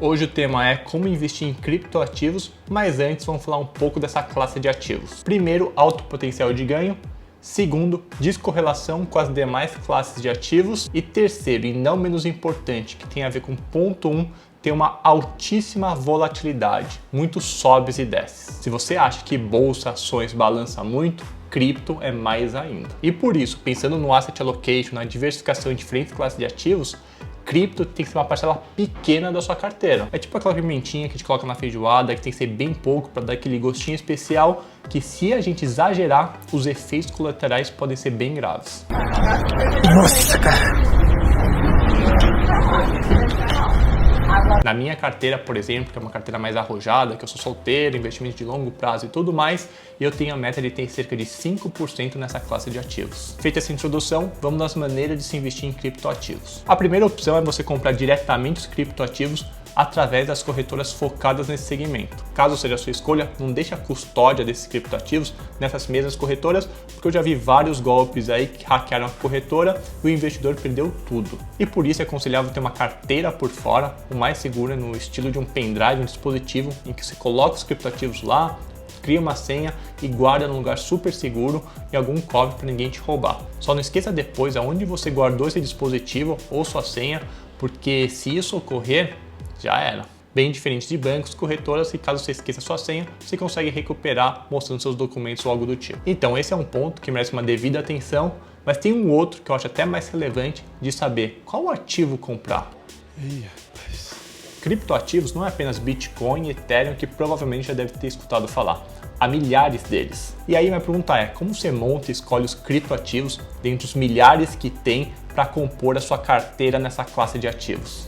Hoje o tema é como investir em criptoativos, mas antes vamos falar um pouco dessa classe de ativos. Primeiro, alto potencial de ganho. Segundo, descorrelação com as demais classes de ativos. E terceiro, e não menos importante, que tem a ver com ponto 1, tem uma altíssima volatilidade, muitos sobes e desces. Se você acha que bolsa, ações balança muito, cripto é mais ainda. E por isso, pensando no asset allocation, na diversificação em diferentes classes de ativos, cripto tem que ser uma parcela pequena da sua carteira. É tipo aquela pimentinha que a gente coloca na feijoada, que tem que ser bem pouco para dar aquele gostinho especial, que se a gente exagerar, os efeitos colaterais podem ser bem graves. Nossa, cara! Na minha carteira, por exemplo, que é uma carteira mais arrojada, que eu sou solteiro, investimento de longo prazo e tudo mais, eu tenho a meta de ter cerca de 5% nessa classe de ativos. Feita essa introdução, vamos nas maneiras de se investir em criptoativos. A primeira opção é você comprar diretamente os criptoativos através das corretoras focadas nesse segmento. Caso seja a sua escolha, não deixe a custódia desses criptoativos nessas mesmas corretoras, porque eu já vi vários golpes aí que hackearam a corretora e o investidor perdeu tudo. E por isso é aconselhável ter uma carteira por fora, o mais segura, no estilo de um pendrive, um dispositivo em que você coloca os criptoativos lá, cria uma senha e guarda num lugar super seguro e algum cofre para ninguém te roubar. Só não esqueça depois aonde você guardou esse dispositivo ou sua senha, porque se isso ocorrer, já era. Bem diferente de bancos, corretoras, que caso você esqueça sua senha, você consegue recuperar mostrando seus documentos ou algo do tipo. Então esse é um ponto que merece uma devida atenção, mas tem um outro que eu acho até mais relevante de saber qual ativo comprar. Criptoativos não é apenas Bitcoin e Ethereum, que provavelmente já deve ter escutado falar. Há milhares deles. E aí minha pergunta é, como você monta e escolhe os criptoativos dentre os milhares que tem para compor a sua carteira nessa classe de ativos?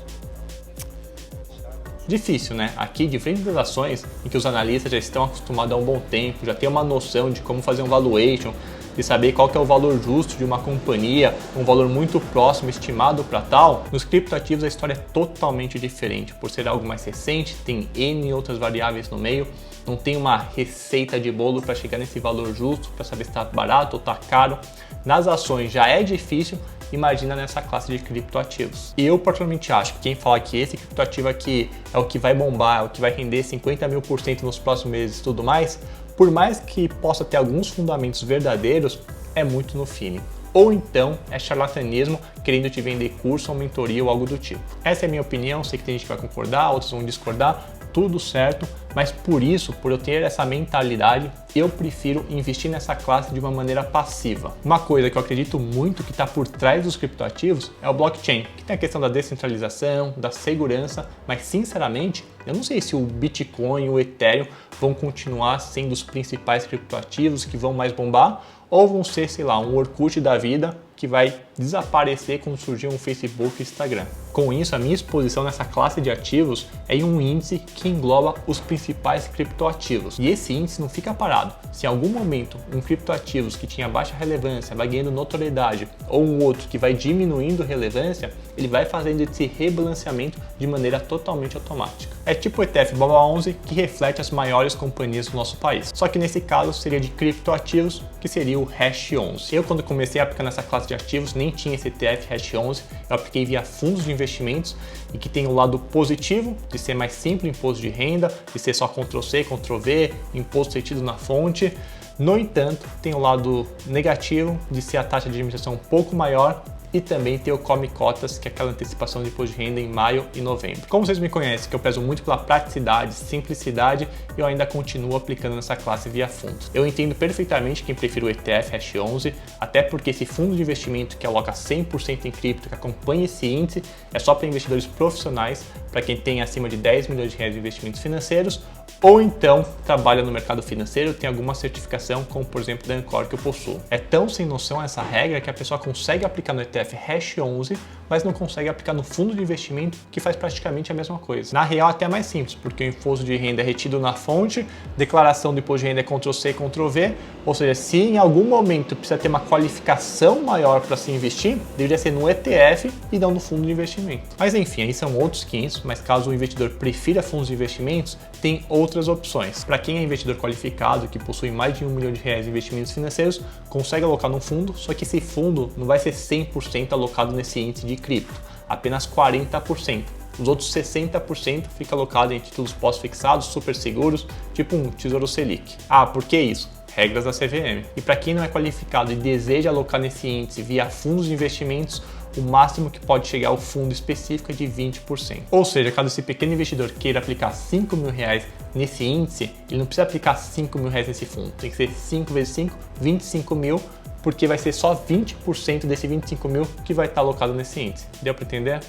Difícil, né? Aqui, diferente das ações em que os analistas já estão acostumados há um bom tempo, já tem uma noção de como fazer um valuation, de saber qual que é o valor justo de uma companhia, um valor muito próximo estimado para tal, nos criptoativos a história é totalmente diferente. Por ser algo mais recente, tem N outras variáveis no meio, não tem uma receita de bolo para chegar nesse valor justo, para saber se está barato ou está caro. Nas ações já é difícil, imagina nessa classe de criptoativos. E eu particularmente acho que quem fala que esse criptoativo aqui é o que vai bombar, é o que vai render 50.000% nos próximos meses e tudo mais, por mais que possa ter alguns fundamentos verdadeiros, é muito no feeling. Ou então é charlatanismo querendo te vender curso ou mentoria ou algo do tipo. Essa é a minha opinião, sei que tem gente que vai concordar, outros vão discordar, tudo certo, mas por isso, por eu ter essa mentalidade, eu prefiro investir nessa classe de uma maneira passiva. Uma coisa que eu acredito muito que está por trás dos criptoativos é o blockchain, que tem a questão da descentralização, da segurança, mas sinceramente, eu não sei se o Bitcoin e o Ethereum vão continuar sendo os principais criptoativos que vão mais bombar, ou vão ser, sei lá, um Orkut da vida que vai desaparecer quando surgir um Facebook e Instagram. Com isso, a minha exposição nessa classe de ativos é em um índice que engloba os principais criptoativos. E esse índice não fica parado. Se em algum momento um criptoativos que tinha baixa relevância vai ganhando notoriedade ou um outro que vai diminuindo relevância, ele vai fazendo esse rebalanceamento de maneira totalmente automática. É tipo o ETF BOBA11 que reflete as maiores companhias do nosso país. Só que nesse caso seria de criptoativos, que seria o Hash 11. Eu, quando comecei a aplicar nessa classe de ativos, nem tinha esse ETF Hash 11, eu apliquei via fundos de investimentos e que tem o lado positivo de ser mais simples imposto de renda, de ser só Ctrl+C, Ctrl+V, imposto retido na fonte. No entanto, tem o lado negativo de ser a taxa de administração um pouco maior e também ter o Come Cotas, que é aquela antecipação de imposto de renda em maio e novembro. Como vocês me conhecem, que eu prezo muito pela praticidade, simplicidade, eu ainda continuo aplicando nessa classe via fundos. Eu entendo perfeitamente quem prefere o ETF Hash 11, até porque esse fundo de investimento que aloca 100% em cripto, que acompanha esse índice, é só para investidores profissionais, para quem tem acima de 10 milhões de reais de investimentos financeiros, ou então trabalha no mercado financeiro, tem alguma certificação, como por exemplo da Ancor que eu possuo. É tão sem noção essa regra que a pessoa consegue aplicar no ETF Hash 11, mas não consegue aplicar no fundo de investimento, que faz praticamente a mesma coisa. Na real, até mais simples, porque o imposto de renda é retido na fonte, declaração do imposto de renda é Ctrl+C, Ctrl+V, ou seja, se em algum momento precisa ter uma qualificação maior para se investir, deveria ser no ETF e não no fundo de investimento. Mas enfim, aí são outros 500, mas caso o investidor prefira fundos de investimentos, tem outras opções. Para quem é investidor qualificado, que possui mais de R$1 milhão de investimentos financeiros, consegue alocar num fundo, só que esse fundo não vai ser 100% alocado nesse índice de cripto, apenas 40%. Os outros 60% fica alocado em títulos pós-fixados, super seguros, tipo um Tesouro Selic. Ah, por que isso? Regras da CVM. E para quem não é qualificado e deseja alocar nesse índice via fundos de investimentos, o máximo que pode chegar ao fundo específico é de 20%. Ou seja, caso esse pequeno investidor queira aplicar R$5.000 nesse índice, ele não precisa aplicar R$5.000 nesse fundo. Tem que ser 5 vezes 5, 25 mil, porque vai ser só 20% desse 25 mil que vai estar alocado nesse índice. Deu para entender?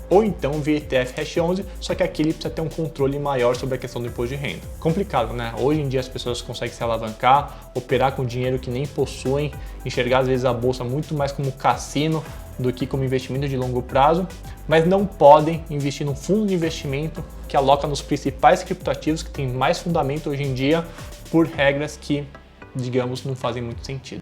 Ou então via ETF Hash 11, só que aqui ele precisa ter um controle maior sobre a questão do imposto de renda. Complicado, né? Hoje em dia as pessoas conseguem se alavancar, operar com dinheiro que nem possuem, enxergar às vezes a bolsa muito mais como cassino do que como investimento de longo prazo, mas não podem investir num fundo de investimento que aloca nos principais criptoativos que tem mais fundamento hoje em dia por regras que, digamos, não fazem muito sentido.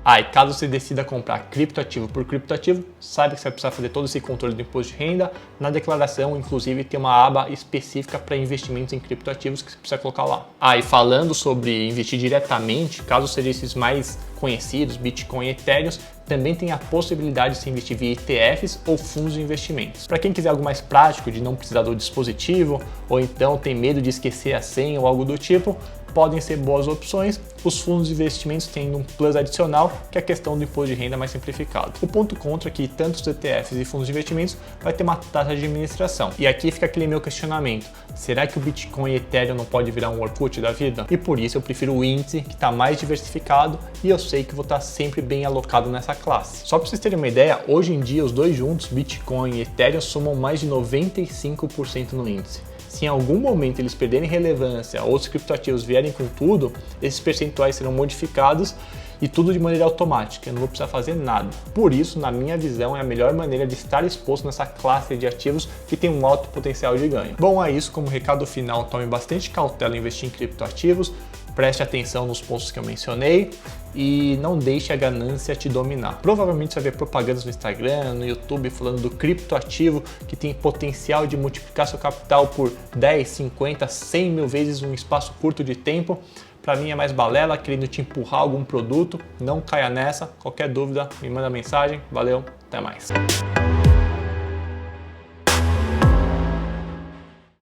E caso você decida comprar criptoativo por criptoativo, saiba que você vai precisar fazer todo esse controle do imposto de renda. Na declaração, inclusive, tem uma aba específica para investimentos em criptoativos que você precisa colocar lá. E falando sobre investir diretamente, caso seja esses mais conhecidos, Bitcoin e Ethereum, também tem a possibilidade de se investir via ETFs ou fundos de investimentos. Para quem quiser algo mais prático, de não precisar do dispositivo, ou então tem medo de esquecer a senha ou algo do tipo, podem ser boas opções. Os fundos de investimentos têm um plus adicional, que é a questão do imposto de renda mais simplificado. O ponto contra é que tanto os ETFs e fundos de investimentos vai ter uma taxa de administração. E aqui fica aquele meu questionamento: será que o Bitcoin e Ethereum não pode virar um Orkut da vida? E por isso eu prefiro o índice, que está mais diversificado, e eu sei que vou estar sempre bem alocado nessa classe. Só para vocês terem uma ideia, hoje em dia os dois juntos, Bitcoin e Ethereum, somam mais de 95% no índice. Se em algum momento eles perderem relevância, outros criptoativos vierem com tudo, esses percentuais serão modificados e tudo de maneira automática, eu não vou precisar fazer nada. Por isso, na minha visão, é a melhor maneira de estar exposto nessa classe de ativos que tem um alto potencial de ganho. Bom, é isso. Como recado final, tome bastante cautela em investir em criptoativos, preste atenção nos pontos que eu mencionei e não deixe a ganância te dominar. Provavelmente você vai ver propagandas no Instagram, no YouTube, falando do criptoativo que tem potencial de multiplicar seu capital por 10, 50, 100 mil vezes em um espaço curto de tempo. Para mim é mais balela, querendo te empurrar algum produto. Não caia nessa. Qualquer dúvida, me manda mensagem. Valeu, até mais.